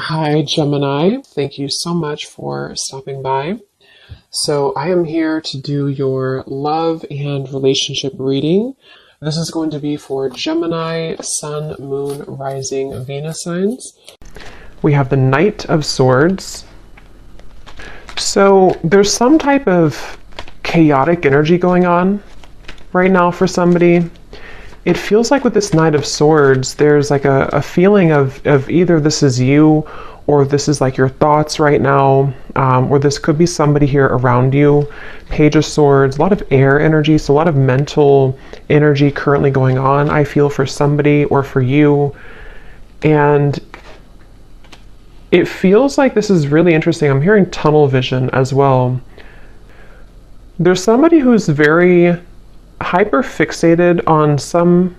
Hi, Gemini. Thank you so much for stopping by. So, I am here to do your love and relationship reading. This is going to be for Gemini, Sun, Moon, Rising, Venus signs. We have the Knight of Swords. So, there's some type of chaotic energy going on right now for somebody. It feels like with this Knight of Swords, there's like a feeling of either this is you or this is like your thoughts right now, or this could be somebody here around you. Page of Swords, a lot of air energy, so a lot of mental energy currently going on, I feel, for somebody or for you. And it feels like this is really interesting. I'm hearing tunnel vision as well. There's somebody who's very hyper fixated on some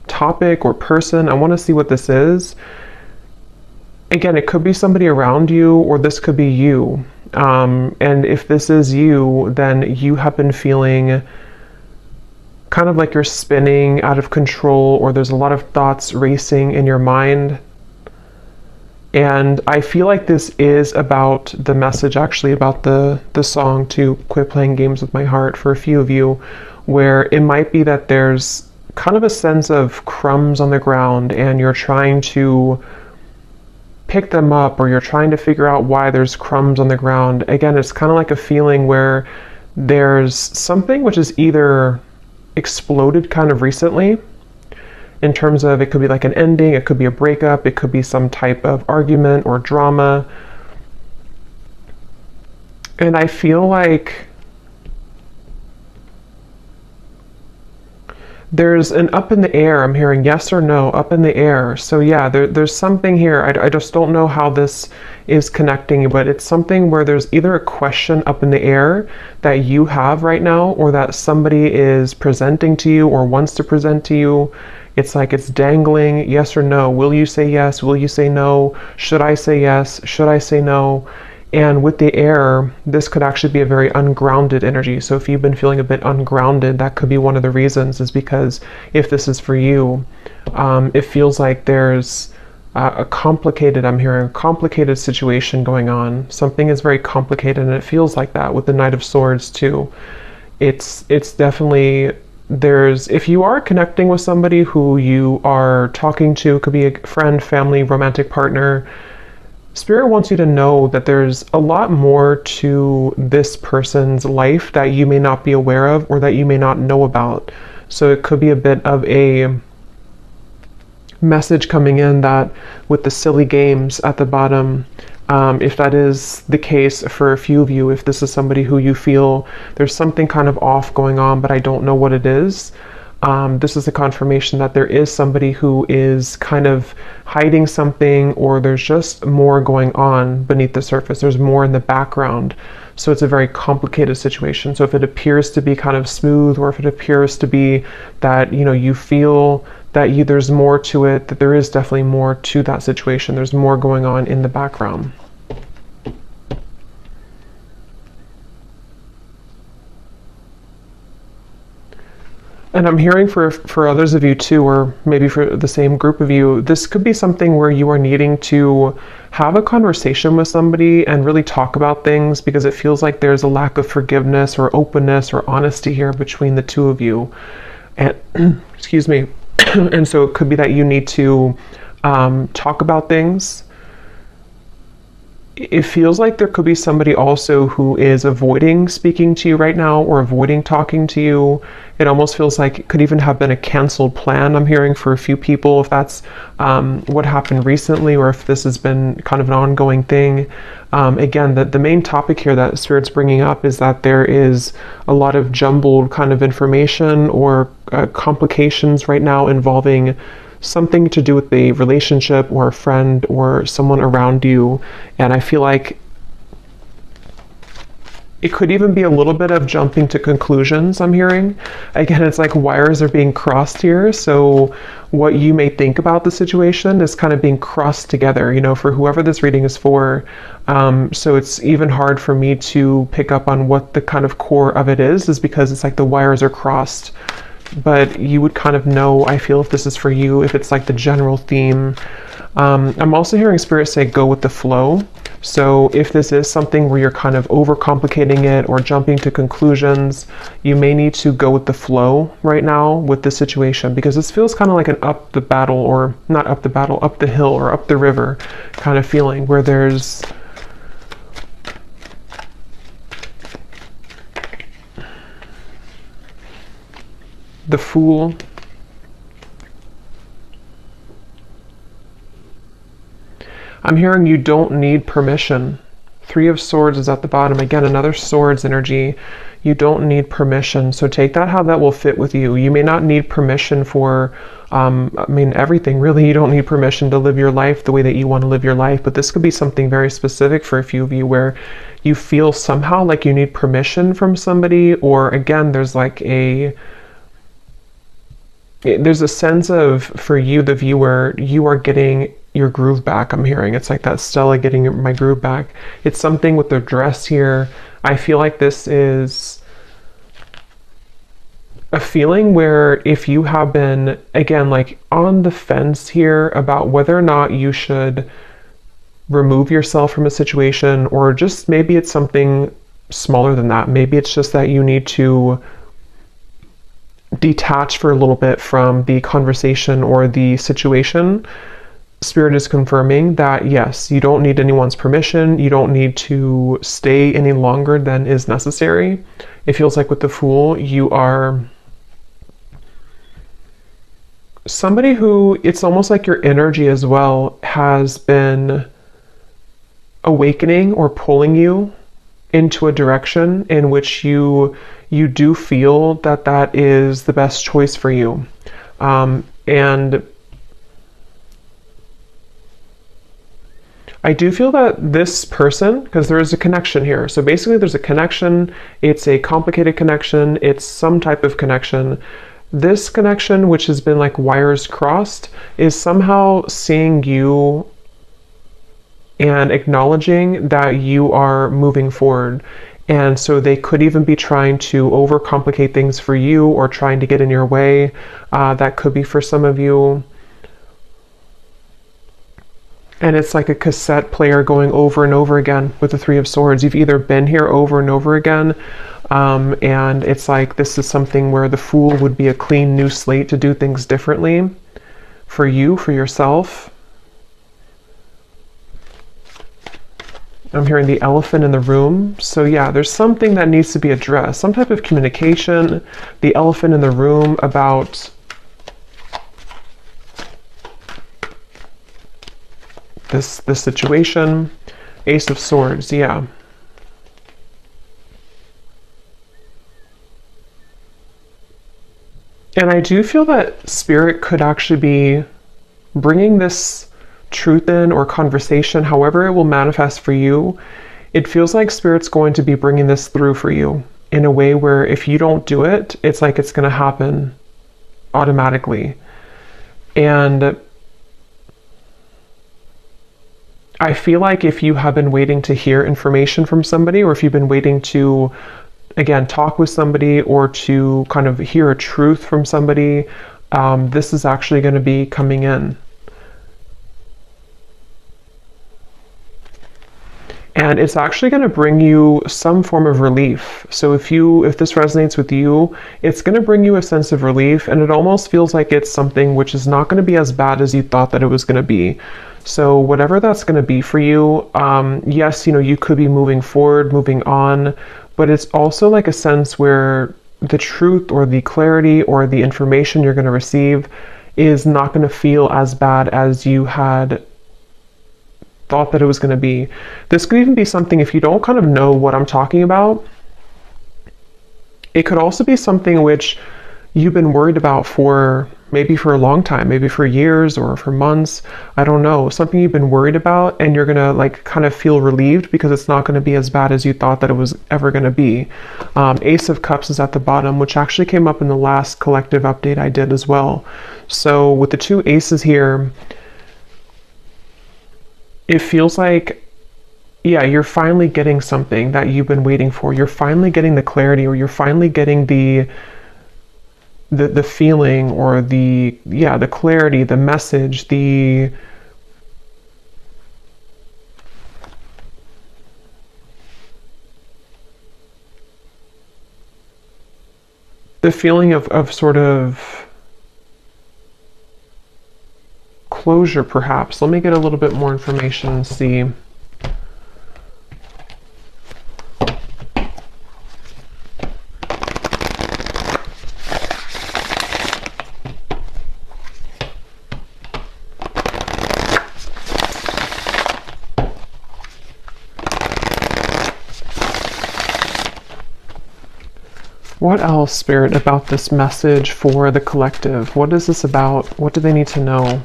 topic or person. I want to see what this is. Again, it could be somebody around you, or this could be you. And if this is you, then you have been feeling kind of like you're spinning out of control, or there's a lot of thoughts racing in your mind. And I feel like this is about the message, actually, about the song to Quit Playing Games with My Heart for a few of you, where it might be that there's kind of a sense of crumbs on the ground and you're trying to pick them up, or you're trying to figure out why there's crumbs on the ground. Again, it's kind of like a feeling where there's something which is either exploded kind of recently, in terms of it could be like an ending, it could be a breakup, it could be some type of argument or drama. And I feel like there's an up in the air. I'm hearing yes or no, up in the air. So yeah, there's something here. I just don't know how this is connecting, but it's something where there's either a question up in the air that you have right now, or that somebody is presenting to you or wants to present to you. It's like it's dangling, yes or no. Will you say yes? Will you say no? Should I say yes? Should I say no? And with the air, this could actually be a very ungrounded energy. So if you've been feeling a bit ungrounded, that could be one of the reasons, is because if this is for you, it feels like there's I'm hearing a complicated situation going on. Something is very complicated, and it feels like that with the Knight of Swords too. It's definitely, if you are connecting with somebody who you are talking to, it could be a friend, family, romantic partner, Spirit wants you to know that there's a lot more to this person's life that you may not be aware of, or that you may not know about. So it could be a bit of a message coming in that with the silly games at the bottom, if that is the case for a few of you, if this is somebody who you feel there's something kind of off going on, but I don't know what it is, this is a confirmation that there is somebody who is kind of hiding something, or there's just more going on beneath the surface. There's more in the background. So it's a very complicated situation. So if it appears to be kind of smooth, or if it appears to be that, you feel that there's more to it, that there is definitely more to that situation. There's more going on in the background. And I'm hearing for others of you too, or maybe for the same group of you, this could be something where you are needing to have a conversation with somebody and really talk about things, because it feels like there's a lack of forgiveness or openness or honesty here between the two of you. And excuse me. And so it could be that you need to talk about things. It feels like there could be somebody also who is avoiding speaking to you right now, or avoiding talking to you. It almost feels like it could even have been a canceled plan, I'm hearing, for a few people, if that's what happened recently, or if this has been kind of an ongoing thing. Again, the main topic here that Spirit's bringing up is that there is a lot of jumbled kind of information, or complications right now involving something to do with the relationship, or a friend, or someone around you. And I feel like it could even be a little bit of jumping to conclusions, I'm hearing. Again, it's like wires are being crossed here. So what you may think about the situation is kind of being crossed together, for whoever this reading is for. So it's even hard for me to pick up on what the kind of core of it is because it's like the wires are crossed. But you would kind of know, I feel, if this is for you, if it's like the general theme. I'm also hearing Spirit say go with the flow. So if this is something where you're kind of overcomplicating it or jumping to conclusions, you may need to go with the flow right now with the situation, because this feels kind of like an up the battle, or not up the battle, up the hill or up the river kind of feeling, where there's the Fool. I'm hearing you don't need permission. Three of Swords is at the bottom. Again, another Swords energy. You don't need permission. So take that how that will fit with you. You may not need permission for, everything. Really, you don't need permission to live your life the way that you want to live your life. But this could be something very specific for a few of you, where you feel somehow like you need permission from somebody, or again, there's a sense of, for you, the viewer, you are getting your groove back. I'm hearing it's like that Stella getting my groove back. It's something with the dress here. I feel like this is a feeling where if you have been, again, like on the fence here about whether or not you should remove yourself from a situation, or just maybe it's something smaller than that. Maybe it's just that you need to detach for a little bit from the conversation or the situation. Spirit is confirming that yes, you don't need anyone's permission. You don't need to stay any longer than is necessary. It feels like with the Fool, you are somebody who, it's almost like your energy as well has been awakening or pulling you into a direction in which you do feel that that is the best choice for you. And I do feel that this person, because there is a connection here. So basically there's a connection. It's a complicated connection. It's some type of connection. This connection, which has been like wires crossed, is somehow seeing you and acknowledging that you are moving forward. And so they could even be trying to overcomplicate things for you, or trying to get in your way. That could be for some of you. And it's like a cassette player going over and over again with the Three of Swords. You've either been here over and over again, and it's like this is something where the Fool would be a clean new slate to do things differently for you, for yourself. I'm hearing the Elephant in the room. So yeah, there's something that needs to be addressed, some type of communication. The Elephant in the room about this situation. Ace of Swords, yeah. And I do feel that Spirit could actually be bringing this truth in, or conversation, however it will manifest for you. It feels like Spirit's going to be bringing this through for you in a way where if you don't do it, it's like it's going to happen automatically. And I feel like if you have been waiting to hear information from somebody, or if you've been waiting to, again, talk with somebody, or to kind of hear a truth from somebody, this is actually going to be coming in. And it's actually going to bring you some form of relief. So if this resonates with you, it's going to bring you a sense of relief, and it almost feels like it's something which is not going to be as bad as you thought that it was going to be. So whatever that's going to be for you, yes, you could be moving forward, moving on, but it's also like a sense where the truth, or the clarity, or the information you're going to receive is not going to feel as bad as you had thought that it was going to be. This could even be something, if you don't kind of know what I'm talking about, it could also be something which you've been worried about for maybe for a long time, maybe for years or for months. I don't know, something you've been worried about, and you're going to like kind of feel relieved because it's not going to be as bad as you thought that it was ever going to be. Ace of Cups is at the bottom, which actually came up in the last collective update I did as well. So with the two aces here, it feels like, yeah, you're finally getting something that you've been waiting for. You're finally getting the clarity, or you're finally getting the feeling, or the clarity, the message, the the feeling of sort of closure, perhaps. Let me get a little bit more information and see. What else, Spirit, about this message for the collective? What is this about? What do they need to know?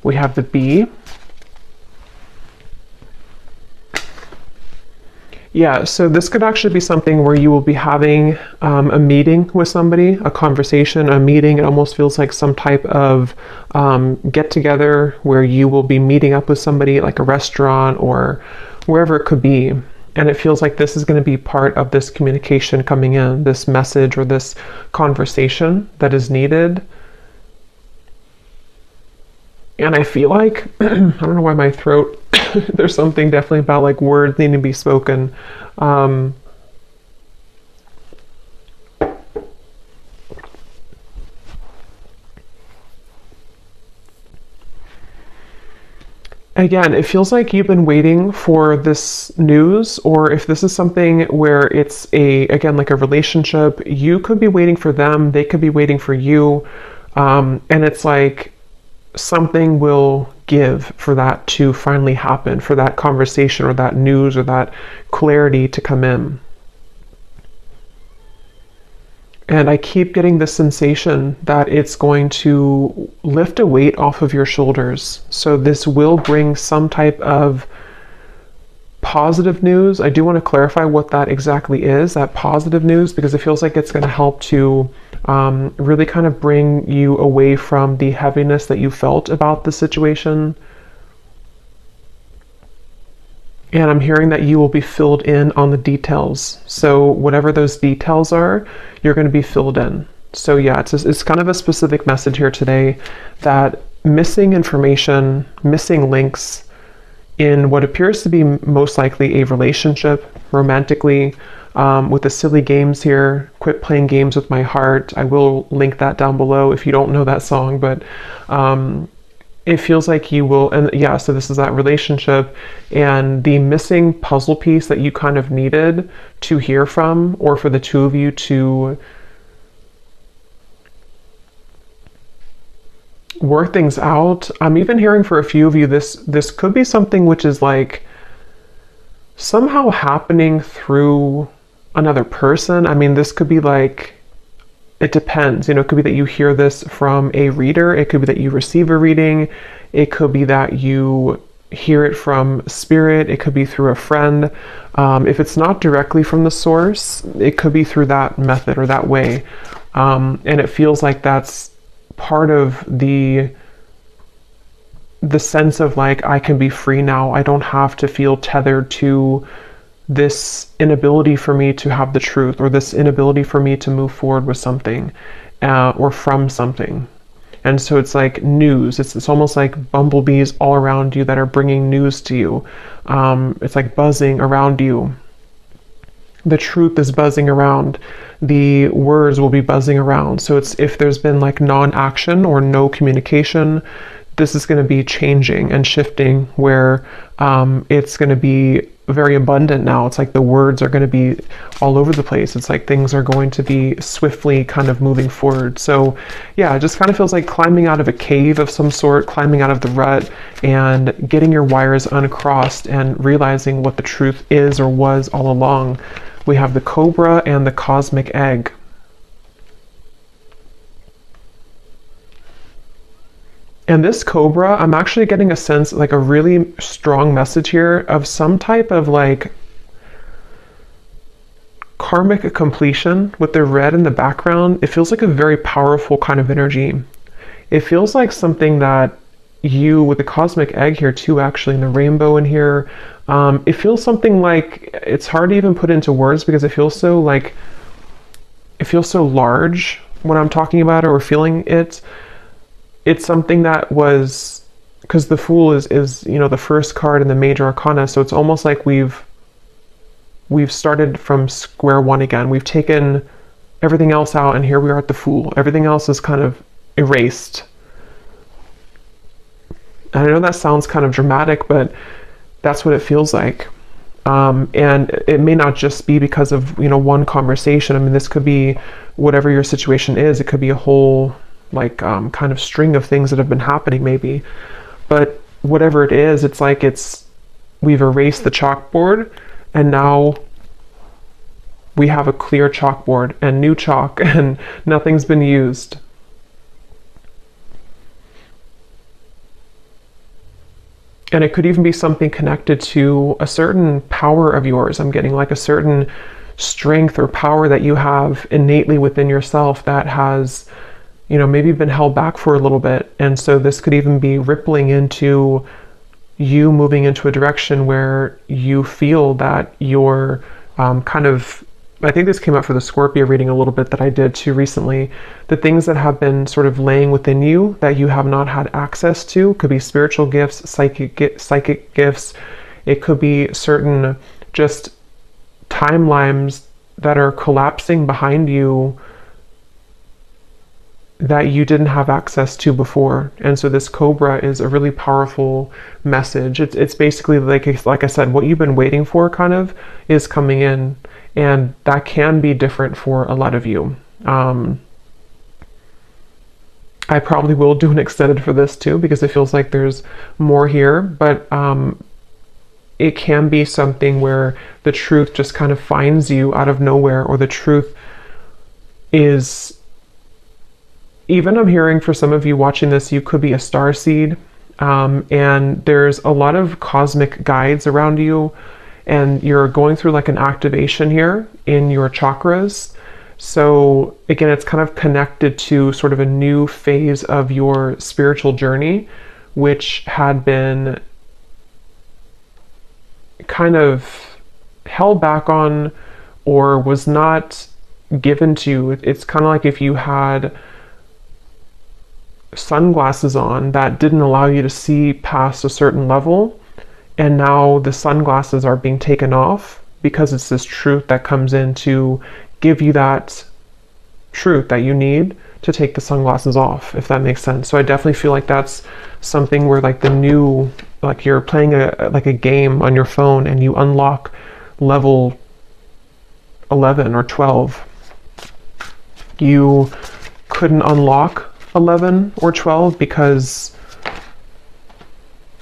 We have the Bee. Yeah, so this could actually be something where you will be having a meeting with somebody, a conversation, a meeting. It almost feels like some type of get together where you will be meeting up with somebody, like a restaurant or wherever it could be. And it feels like this is going to be part of this communication coming in, this message or this conversation that is needed. And I feel like, I don't know why my throat, there's something definitely about like words needing to be spoken. Again, it feels like you've been waiting for this news, or if this is something where it's again, like a relationship, you could be waiting for them, they could be waiting for you. And it's like something will give for that to finally happen, for that conversation or that news or that clarity to come in. And I keep getting the sensation that it's going to lift a weight off of your shoulders. So this will bring some type of positive news. I do want to clarify what that exactly is, that positive news, because it feels like it's going to help to really kind of bring you away from the heaviness that you felt about the situation. And I'm hearing that you will be filled in on the details. So whatever those details are, you're going to be filled in. So yeah, it's kind of a specific message here today that missing information, missing links in what appears to be most likely a relationship, romantically, with the silly games here. Quit playing games with my heart. I will link that down below if you don't know that song, but it feels like you will, and yeah, so this is that relationship and the missing puzzle piece that you kind of needed to hear from, or for the two of you to work things out. I'm even hearing for a few of you, this could be something which is like somehow happening through another person. I mean, this could be like, it depends, you know, it could be that you hear this from a reader. It could be that you receive a reading. It could be that you hear it from spirit. It could be through a friend. If it's not directly from the source, it could be through that method or that way. And it feels like that's part of the sense of like, I can be free now. I don't have to feel tethered to this inability for me to have the truth, or this inability for me to move forward with something or from something. And so it's like news. It's almost like bumblebees all around you that are bringing news to you. It's like buzzing around you. The truth is buzzing around. The words will be buzzing around. So it's, if there's been like non-action or no communication, this is going to be changing and shifting, where it's going to be very abundant now. It's like the words are going to be all over the place. It's like things are going to be swiftly kind of moving forward. So yeah, it just kind of feels like climbing out of a cave of some sort, climbing out of the rut and getting your wires uncrossed and realizing what the truth is or was all along. We have the Cobra and the Cosmic Egg. And this Cobra, I'm actually getting a sense, like a really strong message here of some type of like karmic completion with the red in the background. It feels like a very powerful kind of energy. It feels like something that you, with the Cosmic Egg here too, actually, and the rainbow in here, it feels something like, it's hard to even put into words because it feels so like, it feels so large when I'm talking about it or feeling it. It's something that was, because the Fool is, you know, the first card in the major arcana, so it's almost like we've we've started from square one again. We've taken everything else out, and here we are at the Fool. Everything else is kind of erased. And I know that sounds kind of dramatic, but that's what it feels like. And it may not just be because of, you know, one conversation. I mean, this could be whatever your situation is. It could be a whole, like, kind of string of things that have been happening maybe. But whatever it is, it's like we've erased the chalkboard, and now we have a clear chalkboard and new chalk, and nothing's been used. And it could even be something connected to a certain power of yours. I'm getting like a certain strength or power that you have innately within yourself that has, you know, maybe been held back for a little bit. And so this could even be rippling into you moving into a direction where you feel that you're kind of, I think this came up for the Scorpio reading a little bit that I did too recently. The things that have been sort of laying within you that you have not had access to could be spiritual gifts, psychic gifts. It could be certain just timelines that are collapsing behind you that you didn't have access to before. And so this Cobra is a really powerful message. It's basically like I said, what you've been waiting for kind of is coming in. And that can be different for a lot of you. I probably will do an extended for this too, because it feels like there's more here, but it can be something where the truth just kind of finds you out of nowhere, or the truth is, even I'm hearing for some of you watching this, you could be a star seed, and there's a lot of cosmic guides around you, and you're going through like an activation here in your chakras. So again, it's kind of connected to sort of a new phase of your spiritual journey, which had been kind of held back on or was not given to you. It's kind of like if you had sunglasses on that didn't allow you to see past a certain level, and now the sunglasses are being taken off because it's this truth that comes in to give you that truth that you need to take the sunglasses off, if that makes sense. So I definitely feel like that's something where like the new, like you're playing a game on your phone and you unlock level 11 or 12. You couldn't unlock 11 or 12 because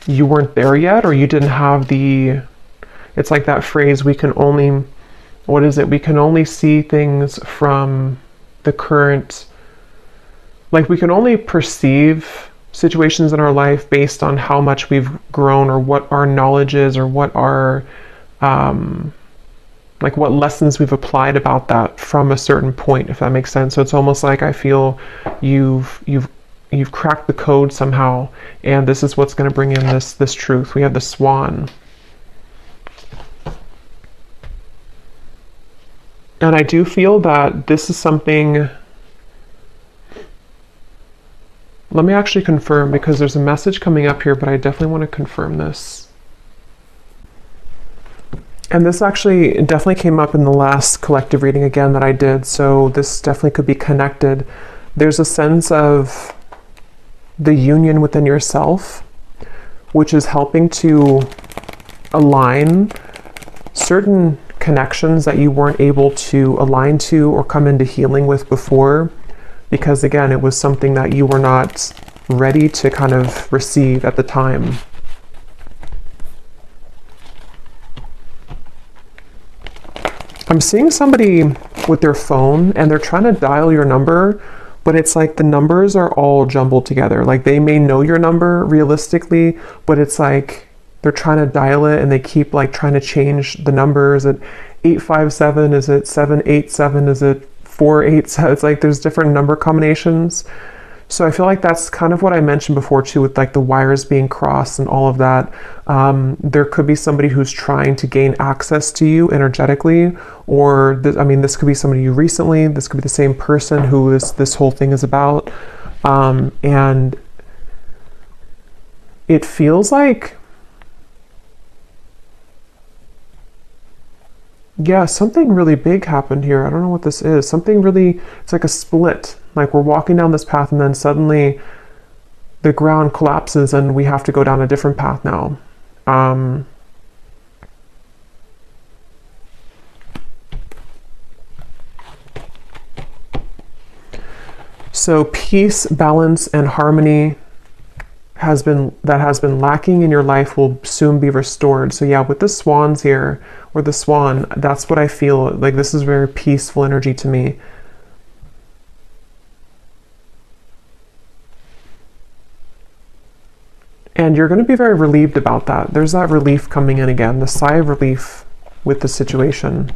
you weren't there yet, or you didn't have the, it's like that phrase, we can only, what is it? We can only see things from the current, like we can only perceive situations in our life based on how much we've grown, or what our knowledge is, or what our, like what lessons we've applied about that from a certain point, if that makes sense. So it's almost like I feel you've cracked the code somehow, and this is what's going to bring in this truth. We have the Swan. And I do feel that this is something, let me actually confirm, because there's a message coming up here, but I definitely want to confirm this. And this actually definitely came up in the last collective reading again that I did, so this definitely could be connected. There's a sense of the union within yourself, which is helping to align certain connections that you weren't able to align to or come into healing with before, because again, it was something that you were not ready to kind of receive at the time. I'm seeing somebody with their phone and they're trying to dial your number, but it's like the numbers are all jumbled together. Like they may know your number realistically, but it's like they're trying to dial it and they keep like trying to change the numbers. Is it 857? Is it 787? Is it 487? It's like there's different number combinations. So I feel like that's kind of what I mentioned before too, with like the wires being crossed and all of that. There could be somebody who's trying to gain access to you energetically, or this could be somebody you recently, this could be the same person who this whole thing is about. And it feels like Yeah, something really big happened here. I don't know what this is. Something really, it's like a split. Like we're walking down this path and then suddenly the ground collapses and we have to go down a different path now. So peace, balance, and harmony has been lacking in your life will soon be restored. So yeah, with the swans here, or the swan, that's what I feel like. This is very peaceful energy to me. And you're going to be very relieved about that. There's that relief coming in again, the sigh of relief with the situation.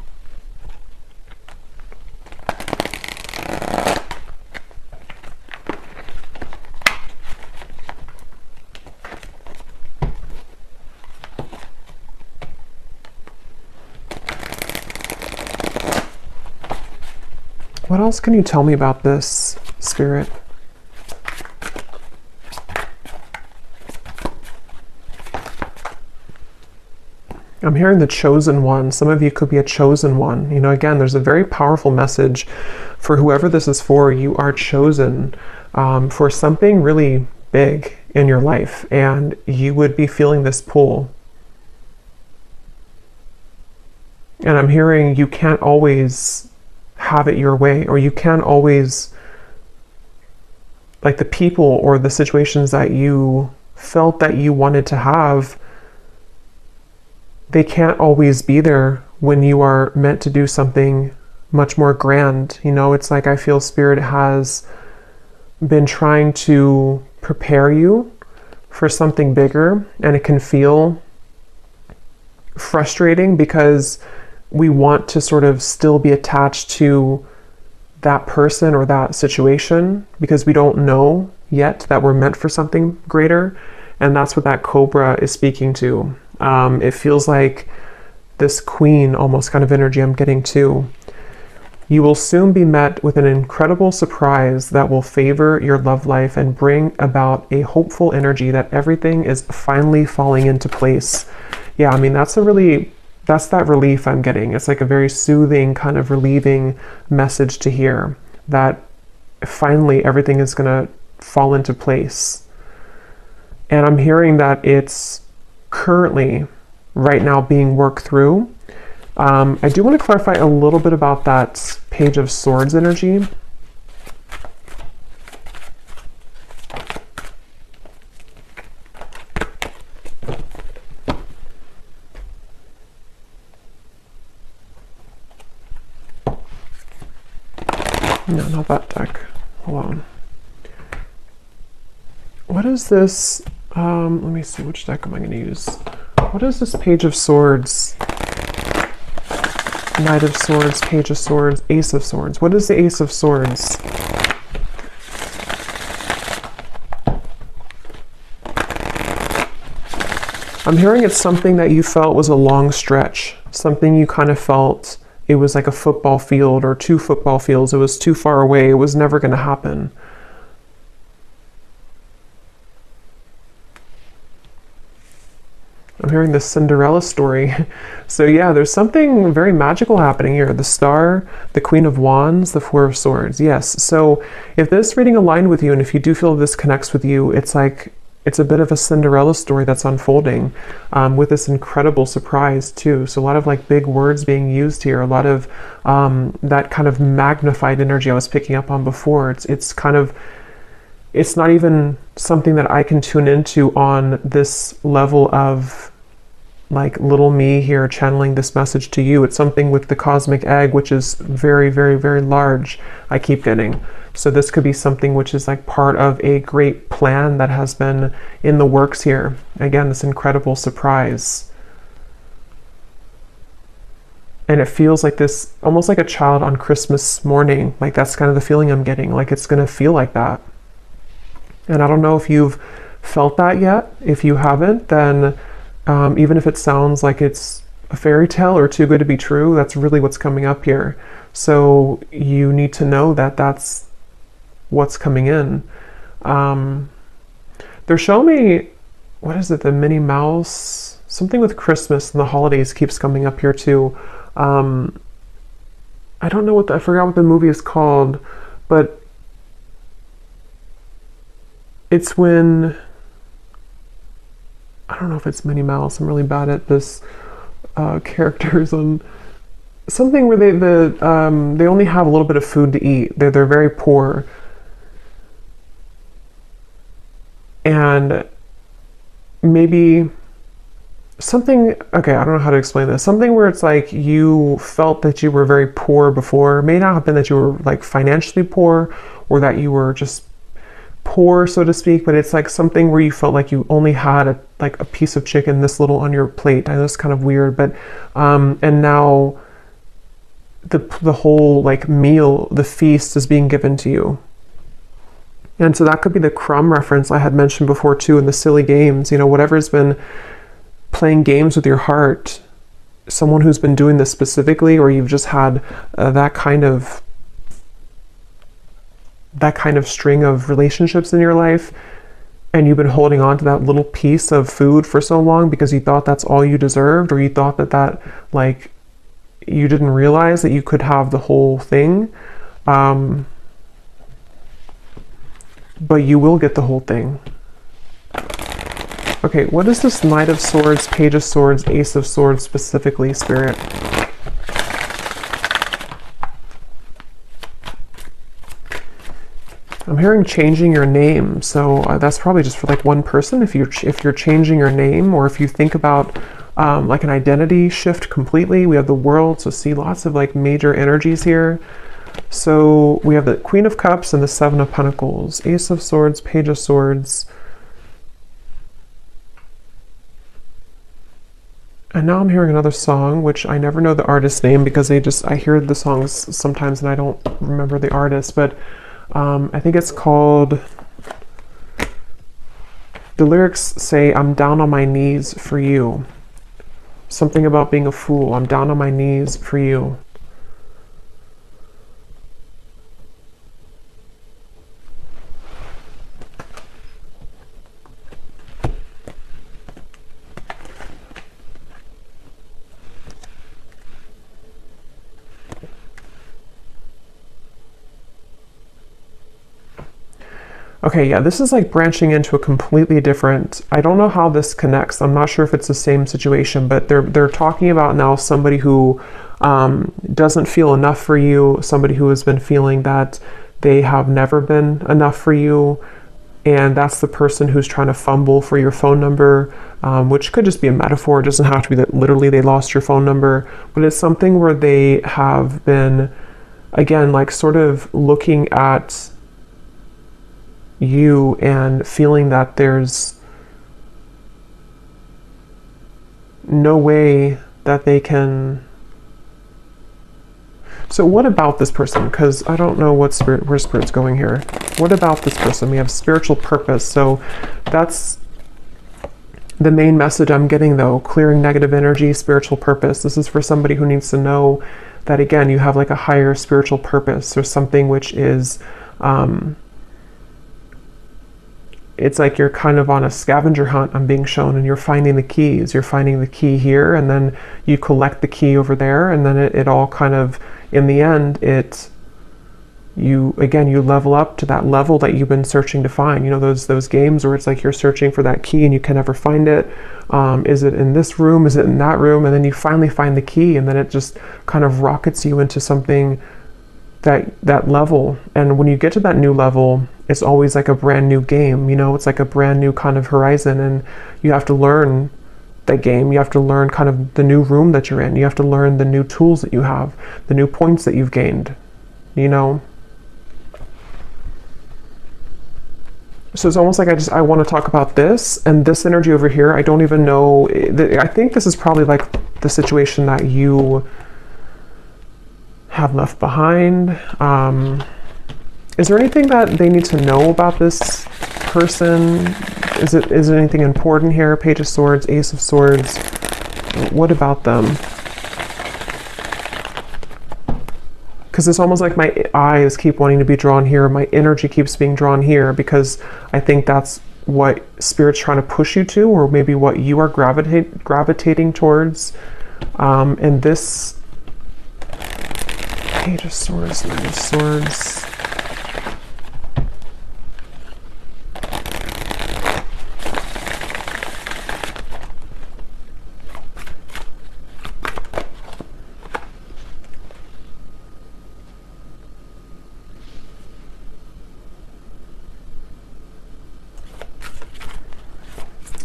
What else can you tell me about this, Spirit? I'm hearing the chosen one. Some of you could be a chosen one. You know, again, there's a very powerful message for whoever this is for. You are chosen for something really big in your life, and you would be feeling this pull. And I'm hearing you can't always have it your way, or you can't always, like the people or the situations that you felt that you wanted to have, they can't always be there when you are meant to do something much more grand. You know, it's like I feel Spirit has been trying to prepare you for something bigger, and it can feel frustrating because we want to sort of still be attached to that person or that situation because we don't know yet that we're meant for something greater. And that's what that cobra is speaking to. It feels like this queen almost kind of energy I'm getting too. You will soon be met with an incredible surprise that will favor your love life and bring about a hopeful energy that everything is finally falling into place. Yeah, I mean, that's that relief I'm getting. It's like a very soothing, kind of relieving message to hear that finally everything is going to fall into place. And I'm hearing that it's currently right now being worked through. I do want to clarify a little bit about that Page of Swords energy. No, not that deck. Hold on. What is this? Let me see, which deck am I going to use? What is this Page of Swords? Knight of Swords, Page of Swords, Ace of Swords. What is the Ace of Swords? I'm hearing it's something that you felt was a long stretch. Something you kind of felt it was like a football field or 2 football fields. It was too far away. It was never going to happen. I'm hearing this Cinderella story. So yeah, there's something very magical happening here. The Star, the Queen of Wands, the Four of Swords. Yes. So if this reading aligned with you, and if you do feel this connects with you, it's like, it's a bit of a Cinderella story that's unfolding with this incredible surprise too. So a lot of like big words being used here, a lot of that kind of magnified energy I was picking up on before. It's kind of, it's not even something that I can tune into on this level of like little me here channeling this message to you. It's something with the cosmic egg, which is very, very, very large, I keep getting. So this could be something which is like part of a great plan that has been in the works here. Again, this incredible surprise. And it feels like this, almost like a child on Christmas morning. Like that's kind of the feeling I'm getting. Like it's going to feel like that. And I don't know if you've felt that yet. If you haven't, then even if it sounds like it's a fairy tale or too good to be true, that's really what's coming up here. So you need to know that that's what's coming in. They're showing me, what is it, the Minnie Mouse? Something with Christmas and the holidays keeps coming up here too. I don't know I forgot what the movie is called, but it's when, I don't know if it's Minnie Mouse. I'm really bad at this characters on something where they only have a little bit of food to eat. They're very poor, and maybe something, okay, I don't know how to explain this. Something where it's like you felt that you were very poor before. It may not have been that you were like financially poor or that you were just poor, so to speak, but it's like something where you felt like you only had a piece of chicken this little on your plate. I know it's kind of weird, but and now the whole like meal, the feast is being given to you. And so that could be the crumb reference I had mentioned before too, in the silly games, you know, whatever's been playing games with your heart, someone who's been doing this specifically, or you've just had that kind of string of relationships in your life, and you've been holding on to that little piece of food for so long because you thought that's all you deserved, or you thought that like you didn't realize that you could have the whole thing, but you will get the whole thing. Okay, what is this Knight of Swords, Page of Swords, Ace of Swords specifically, Spirit? I'm hearing changing your name, so that's probably just for like one person. If you're changing your name, or if you think about like an identity shift completely. We have the World, so see lots of like major energies here. So we have the Queen of Cups and the Seven of Pentacles, Ace of Swords, Page of Swords. And now I'm hearing another song, which I never know the artist's name because I hear the songs sometimes and I don't remember the artist, but I think it's called, the lyrics say, I'm down on my knees for you. Something about being a fool. I'm down on my knees for you. Okay, yeah, this is like branching into a completely different, I don't know how this connects. I'm not sure if it's the same situation, but they're talking about now somebody who doesn't feel enough for you, somebody who has been feeling that they have never been enough for you, and that's the person who's trying to fumble for your phone number, which could just be a metaphor. It doesn't have to be that literally they lost your phone number, but it's something where they have been, again, like sort of looking at you and feeling that there's no way that they can. So what about this person? Because I don't know where Spirit's going here. What about this person? We have spiritual purpose. So that's the main message I'm getting, though. Clearing negative energy, spiritual purpose. This is for somebody who needs to know that, again, you have like a higher spiritual purpose, or something which is it's like you're kind of on a scavenger hunt, I'm being shown, and you're finding the keys. You're finding the key here, and then you collect the key over there, and then it all kind of, in the end, you level up to that level that you've been searching to find. You know, those games where it's like you're searching for that key and you can never find it. Is it in this room? Is it in that room? And then you finally find the key, and then it just kind of rockets you into something, that level. And when you get to that new level, it's always like a brand new game, you know, it's like a brand new kind of horizon, and you have to learn that game. You have to learn kind of the new room that you're in. You have to learn the new tools that you have, the new points that you've gained, you know. So it's almost like I want to talk about this, and this energy over here, I don't even know. I think this is probably like the situation that you have left behind. Is there anything that they need to know about this person? Is it anything important here? Page of Swords, Ace of Swords. What about them? Because it's almost like my eyes keep wanting to be drawn here. My energy keeps being drawn here, because I think that's what Spirit's trying to push you to, or maybe what you are gravitating towards. And this Page of Swords, Knight of Swords.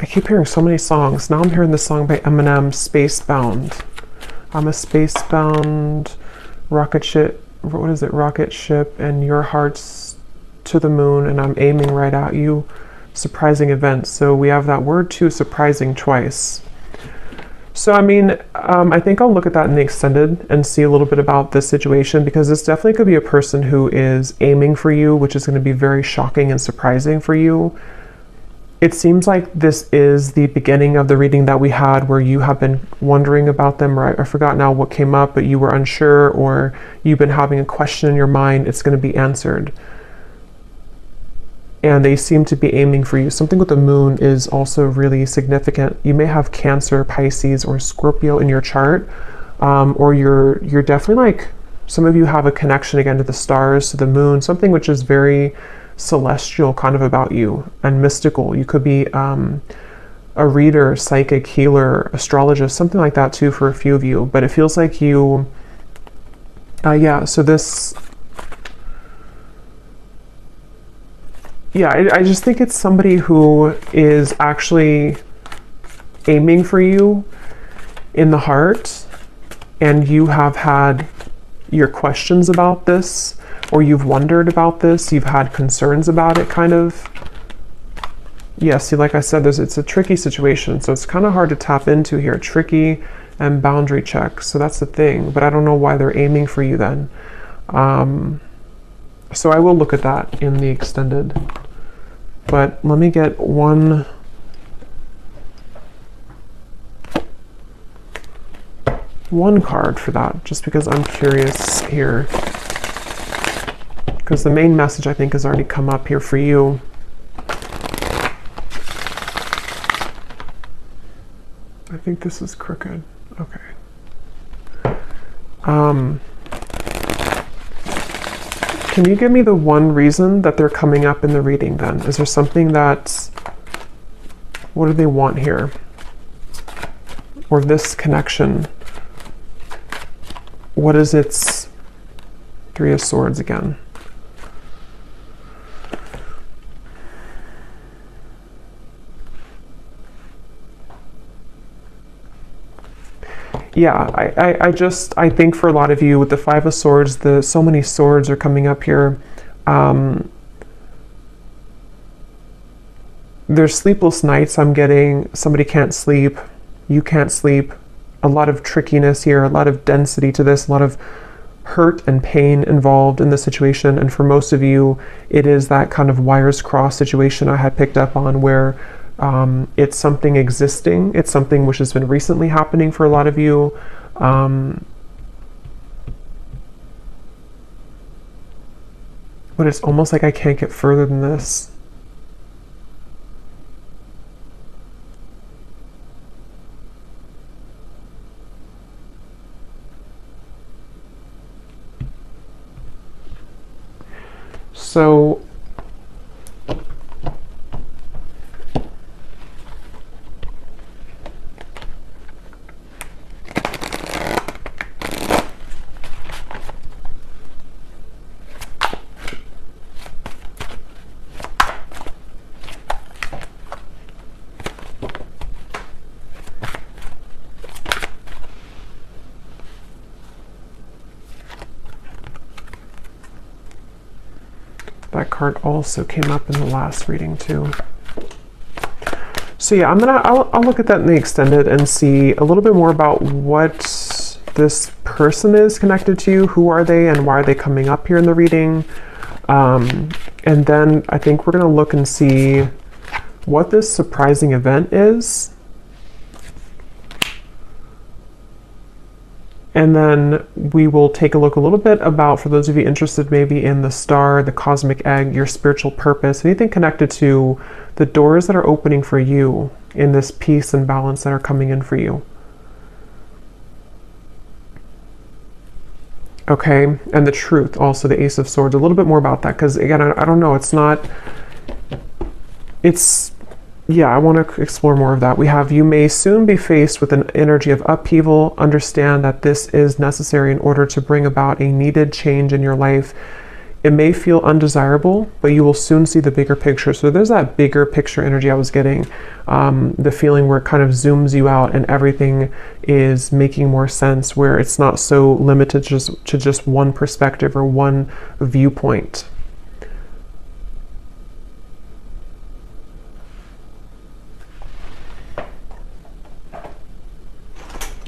I keep hearing so many songs. Now I'm hearing the song by Eminem, Spacebound. I'm a spacebound rocket ship, what is it, rocket ship, and your heart's to the moon, and I'm aiming right at you. Surprising events. So we have that word too, surprising, twice. So I mean, I think I'll look at that in the extended and see a little bit about this situation, because this definitely could be a person who is aiming for you, which is going to be very shocking and surprising for you. It seems like this is the beginning of the reading that we had where you have been wondering about them, or I forgot now what came up, but you were unsure, or you've been having a question in your mind. It's going to be answered. And they seem to be aiming for you. Something with the moon is also really significant. You may have Cancer, Pisces, or Scorpio in your chart, or you're definitely like, some of you have a connection again to the stars, to the moon, something which is very celestial kind of about you and mystical. You could be a reader, psychic, healer, astrologist, something like that too for a few of you. But it feels like you, yeah, so this, yeah, I just think it's somebody who is actually aiming for you in the heart, and you have had your questions about this, or you've wondered about this, you've had concerns about it, kind of. Yeah, see, like I said, it's a tricky situation, so it's kind of hard to tap into here. Tricky and boundary check, so that's the thing. But I don't know why they're aiming for you then. So I will look at that in the extended. But let me get one card for that, just because I'm curious here. Because the main message, I think, has already come up here for you. I think this is crooked. Okay. Can you give me the one reason that they're coming up in the reading then? Is there something that's... What do they want here? Or this connection? What is its... Three of Swords again. Yeah, I think for a lot of you with the Five of Swords, so many swords are coming up here. There's sleepless nights. I'm getting somebody can't sleep, you can't sleep. A lot of trickiness here, a lot of density to this, a lot of hurt and pain involved in the situation. And for most of you, it is that kind of wires crossed situation I had picked up on, where it's something existing. It's something which has been recently happening for a lot of you. But it's almost like I can't get further than this. So that card also came up in the last reading too. So yeah, I'll look at that in the extended and see a little bit more about what this person is connected to. Who are they and why are they coming up here in the reading? And then I think we're going to look and see what this surprising event is. And then we will take a look a little bit about, for those of you interested maybe in the star, the cosmic egg, your spiritual purpose, anything connected to the doors that are opening for you in this peace and balance that are coming in for you. Okay, and the truth, also the Ace of Swords. A little bit more about that, because again, I don't know, it's not, it's, yeah, I want to explore more of that. We have, you may soon be faced with an energy of upheaval. Understand that this is necessary in order to bring about a needed change in your life. It may feel undesirable, but you will soon see the bigger picture. So there's that bigger picture energy I was getting, the feeling where it kind of zooms you out and everything is making more sense, where it's not so limited to just one perspective or one viewpoint.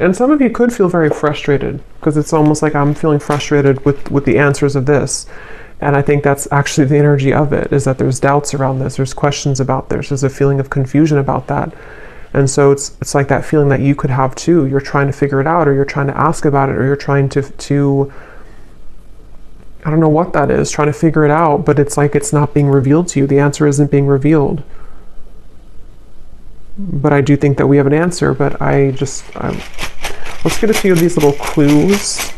And some of you could feel very frustrated, because it's almost like I'm feeling frustrated with the answers of this. And I think that's actually the energy of it, is that there's doubts around this, there's questions about this, there's a feeling of confusion about that. And so it's like that feeling that you could have too. You're trying to figure it out, or you're trying to ask about it, or you're trying to I don't know what that is, trying to figure it out, but it's like it's not being revealed to you. The answer isn't being revealed. But I do think that we have an answer, but let's get a few of these little clues.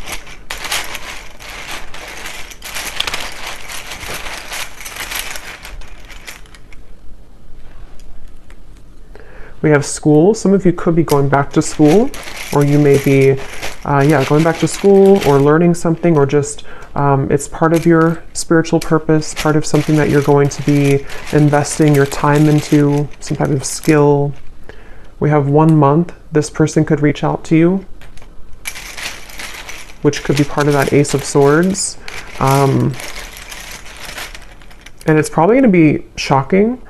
We have school. Some of you could be going back to school, or you may be, going back to school or learning something, or just it's part of your spiritual purpose, part of something that you're going to be investing your time into, some type of skill. We have 1 month. This person could reach out to you, which could be part of that Ace of Swords. And it's probably going to be shocking.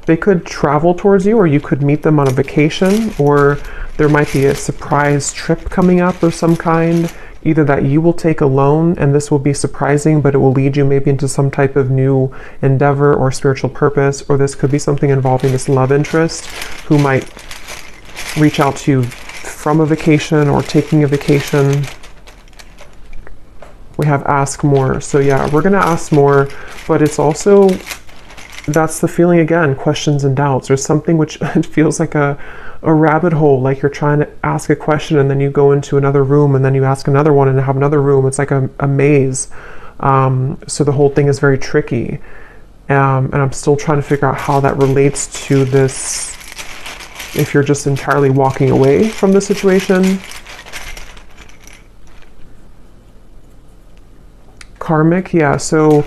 They could travel towards you, or you could meet them on a vacation, or there might be a surprise trip coming up of some kind, either that you will take alone, and this will be surprising, but it will lead you maybe into some type of new endeavor or spiritual purpose, or this could be something involving this love interest who might reach out to you from a vacation or taking a vacation. We have ask more. So yeah, we're going to ask more, but it's also, that's the feeling again, questions and doubts. There's something which it feels like a rabbit hole, like you're trying to ask a question and then you go into another room and then you ask another one and have another room. It's like a maze. So the whole thing is very tricky. And I'm still trying to figure out how that relates to this, if you're just entirely walking away from the situation. Karmic, yeah, so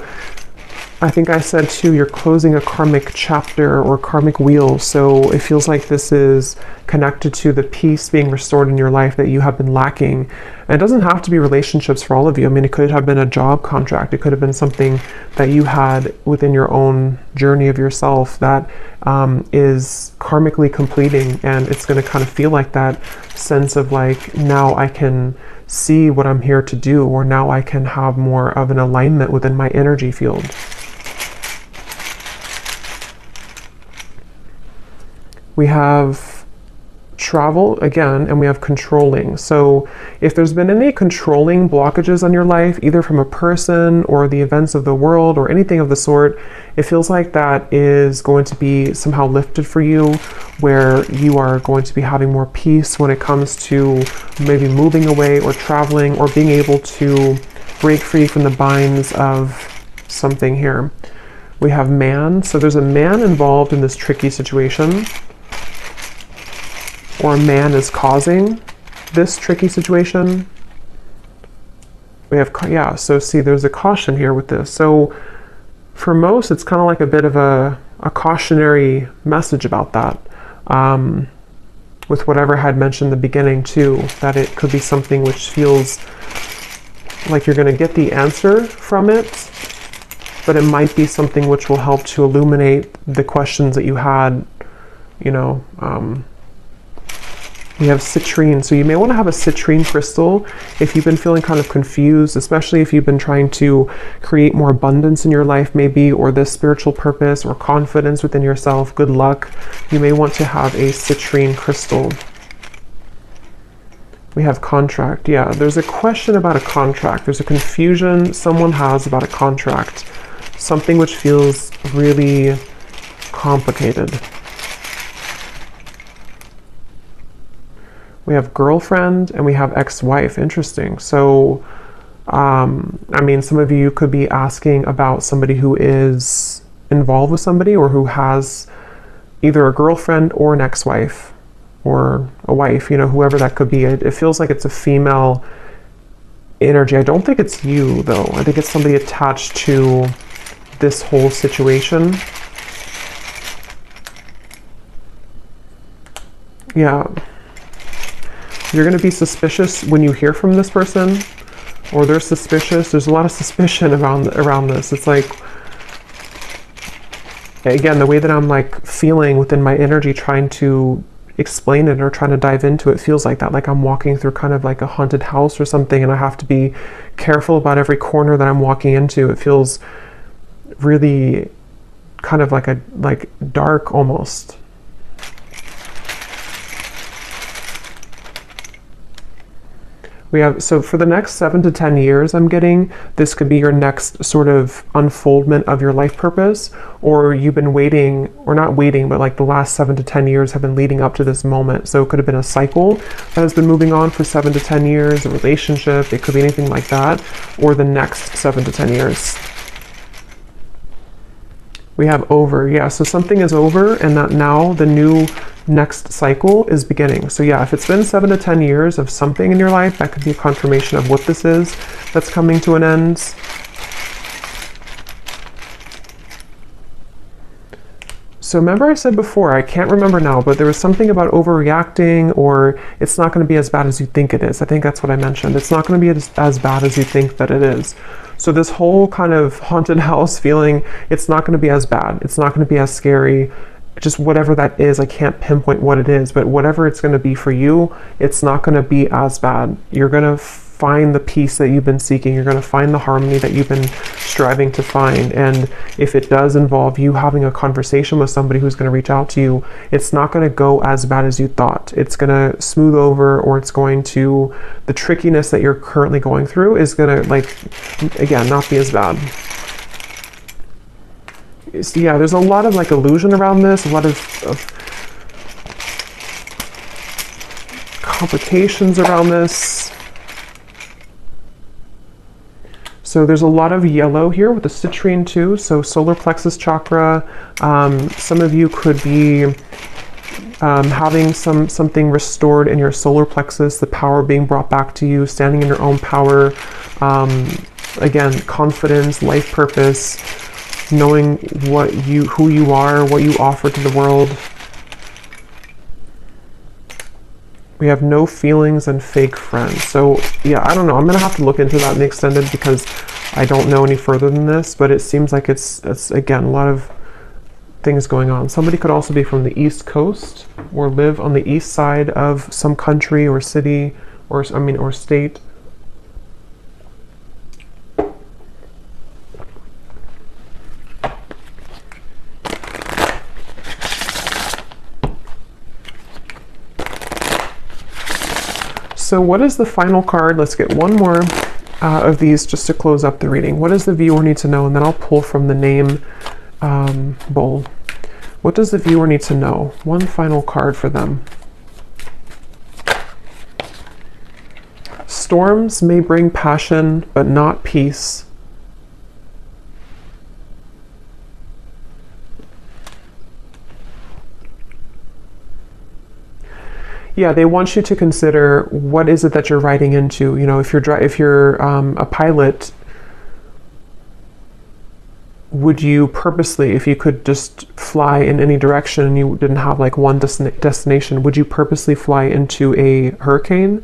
I think I said too, you're closing a karmic chapter or karmic wheel. So it feels like this is connected to the peace being restored in your life that you have been lacking. And it doesn't have to be relationships for all of you. I mean, it could have been a job contract. It could have been something that you had within your own journey of yourself that is karmically completing. And it's going to kind of feel like that sense of like, now I can see what I'm here to do, or now I can have more of an alignment within my energy field. We have travel again, and we have controlling. So if there's been any controlling blockages on your life, either from a person or the events of the world or anything of the sort, it feels like that is going to be somehow lifted for you, where you are going to be having more peace when it comes to maybe moving away or traveling or being able to break free from the binds of something here. We have man. So there's a man involved in this tricky situation, or a man is causing this tricky situation. We have, yeah, so see, there's a caution here with this. So for most, it's kind of like a bit of a cautionary message about that. With whatever I had mentioned in the beginning too, that it could be something which feels like you're going to get the answer from it, but it might be something which will help to illuminate the questions that you had, you know. We have citrine, so you may want to have a citrine crystal if you've been feeling kind of confused, especially if you've been trying to create more abundance in your life maybe, or this spiritual purpose or confidence within yourself, good luck. You may want to have a citrine crystal. We have contract. Yeah, there's a question about a contract. There's a confusion someone has about a contract, something which feels really complicated. We have girlfriend and we have ex-wife. Interesting. So I mean, some of you could be asking about somebody who is involved with somebody or who has either a girlfriend or an ex-wife or a wife, you know, whoever that could be. It feels like it's a female energy. I don't think it's you, though. I think it's somebody attached to this whole situation. Yeah. You're going to be suspicious when you hear from this person, or they're suspicious. There's a lot of suspicion around this. It's like, again, the way that I'm like feeling within my energy, trying to explain it or trying to dive into it, feels like that. Like I'm walking through kind of like a haunted house or something, and I have to be careful about every corner that I'm walking into. It feels really kind of like dark almost. We have, so for the next 7 to 10 years, I'm getting, this could be your next sort of unfoldment of your life purpose, or you've been waiting, or not waiting, but like the last 7 to 10 years have been leading up to this moment. So it could have been a cycle that has been moving on for 7 to 10 years, a relationship, it could be anything like that, or the next 7 to 10 years. We have over, yeah, so something is over and that now the new next cycle is beginning. So yeah, if it's been 7 to 10 years of something in your life, that could be a confirmation of what this is that's coming to an end. So remember I said before, I can't remember now, but there was something about overreacting, or it's not going to be as bad as you think it is. I think that's what I mentioned. It's not going to be as bad as you think that it is. So this whole kind of haunted house feeling, it's not going to be as bad. It's not going to be as scary. Just whatever that is, I can't pinpoint what it is, but whatever it's going to be for you, it's not going to be as bad. You're going to find the peace that you've been seeking. You're going to find the harmony that you've been striving to find. And if it does involve you having a conversation with somebody who's going to reach out to you, it's not going to go as bad as you thought. It's going to smooth over, or it's going to, the trickiness that you're currently going through is going to, like, again, not be as bad. So yeah, there's a lot of like illusion around this, a lot of complications around this. So there's a lot of yellow here with the citrine too. So solar plexus chakra. Some of you could be having something restored in your solar plexus, the power being brought back to you, standing in your own power. Again, confidence, life purpose, knowing who you are, what you offer to the world. We have no feelings and fake friends. So yeah, I don't know. I'm going to have to look into that in the extended because I don't know any further than this, but it seems like it's again, a lot of things going on. Somebody could also be from the East Coast or live on the east side of some country or city or state. So what is the final card? Let's get one more of these just to close up the reading. What does the viewer need to know? And then I'll pull from the name bowl. What does the viewer need to know? One final card for them. Storms may bring passion, but not peace. Yeah, they want you to consider what is it that you're riding into. You know, if you're a pilot, would you purposely, if you could just fly in any direction and you didn't have like one destination, would you purposely fly into a hurricane?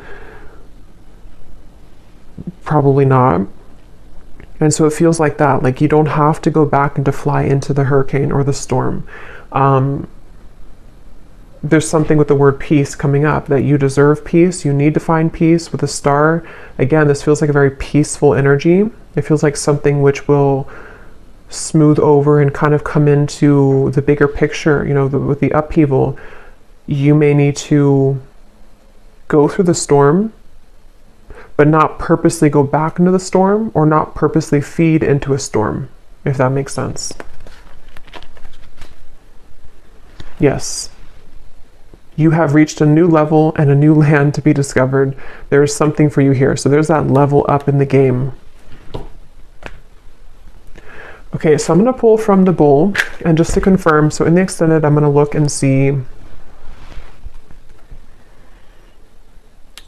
Probably not. And so it feels like that. Like you don't have to go back and to fly into the hurricane or the storm. There's something with the word peace coming up, that you deserve peace. You need to find peace with a star. Again, this feels like a very peaceful energy. It feels like something which will smooth over and kind of come into the bigger picture. You know, with the upheaval, you may need to go through the storm, but not purposely go back into the storm, or not purposely feed into a storm, if that makes sense. Yes. You have reached a new level and a new land to be discovered. There is something for you here. So there's that level up in the game. Okay, so I'm going to pull from the bowl, and just to confirm, so in the extended, I'm going to look and see.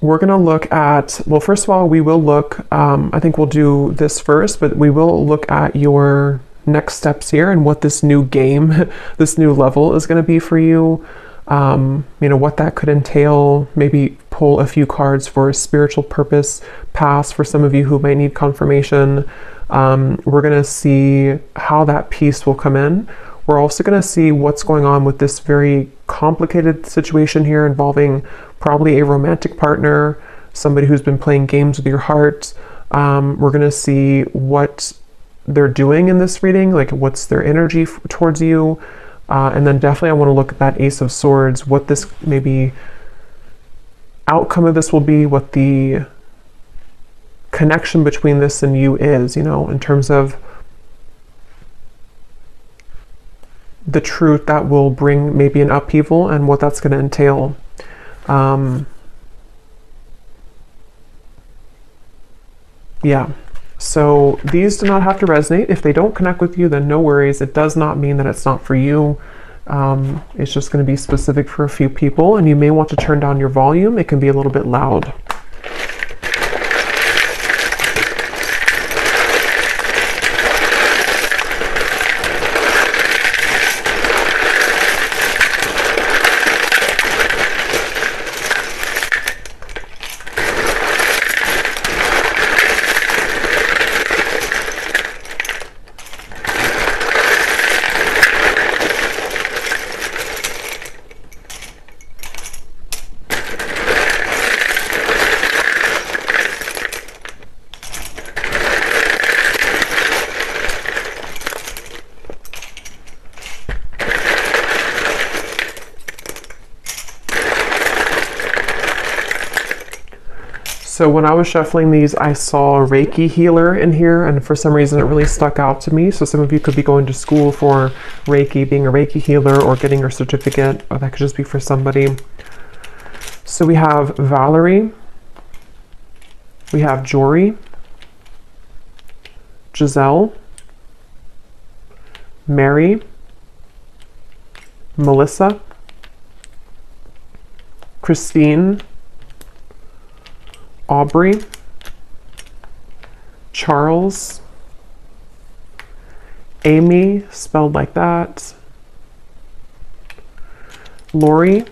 We're going to look at, well, first of all, we will look, I think we'll do this first, but we will look at your next steps here and what this new game, this new level is going to be for you. You know, what that could entail, maybe pull a few cards for a spiritual purpose pass for some of you who might need confirmation. We're going to see how that piece will come in. We're also going to see what's going on with this very complicated situation here involving probably a romantic partner, somebody who's been playing games with your heart. We're going to see what they're doing in this reading, like what's their energy towards you. And then definitely I want to look at that Ace of Swords, what this maybe outcome of this will be, what the connection between this and you is, you know, in terms of the truth that will bring maybe an upheaval and what that's going to entail. Yeah. So these do not have to resonate. If they don't connect with you, then no worries. It does not mean that it's not for you. It's just going to be specific for a few people, and you may want to turn down your volume. It can be a little bit loud. So when I was shuffling these, I saw a Reiki healer in here, and for some reason it really stuck out to me. So some of you could be going to school for Reiki, being a Reiki healer, or getting your certificate, or that could just be for somebody. So we have Valerie, we have Jory, Giselle, Mary, Melissa, Christine, Aubrey, Charles, Amy, spelled like that, Lori,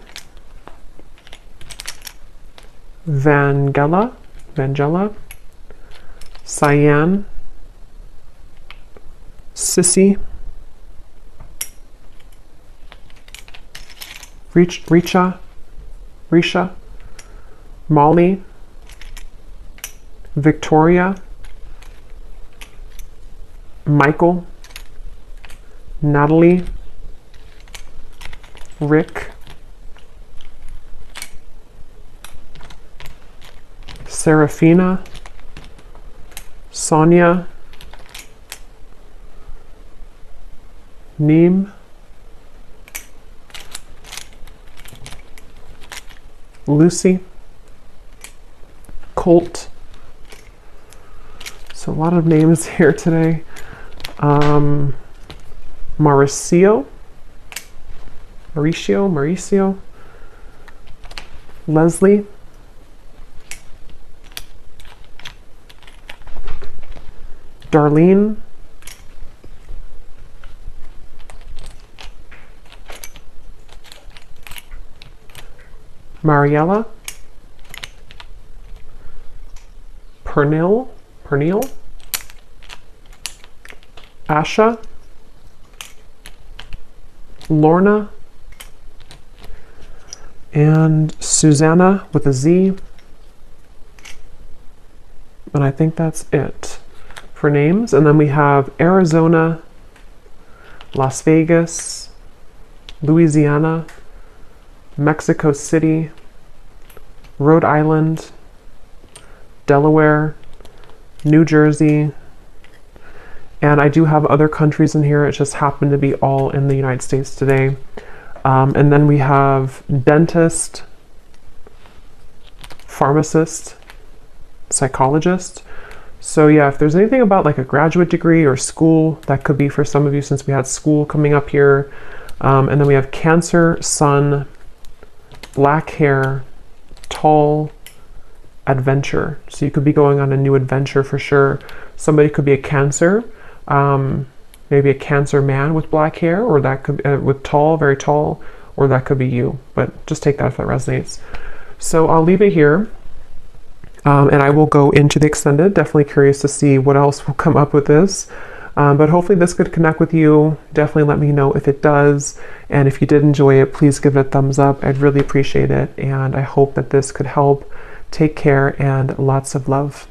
Vangela, Cyan, Sissy, Risha, Molly, Victoria, Michael, Natalie, Rick, Serafina, Sonia, Neem, Lucy, Colt. So a lot of names here today. Mauricio, Leslie, Darlene, Mariella, Pernil, Asha, Lorna, and Susanna with a Z. And I think that's it for names. And then we have Arizona, Las Vegas, Louisiana, Mexico City, Rhode Island, Delaware, New Jersey, and I do have other countries in here. It just happened to be all in the United States today. And then we have dentist, pharmacist, psychologist. So yeah, if there's anything about like a graduate degree or school, that could be for some of you since we had school coming up here. And then we have Cancer, Sun, black hair, tall, adventure. So you could be going on a new adventure for sure. Somebody could be a Cancer, maybe a Cancer man with black hair, or that could with tall, very tall, or that could be you. But just take that if that resonates. So I'll leave it here. And I will go into the extended. Definitely curious to see what else will come up with this. But hopefully this could connect with you. Definitely let me know if it does. And if you did enjoy it, please give it a thumbs up. I'd really appreciate it. And I hope that this could help. Take care and lots of love.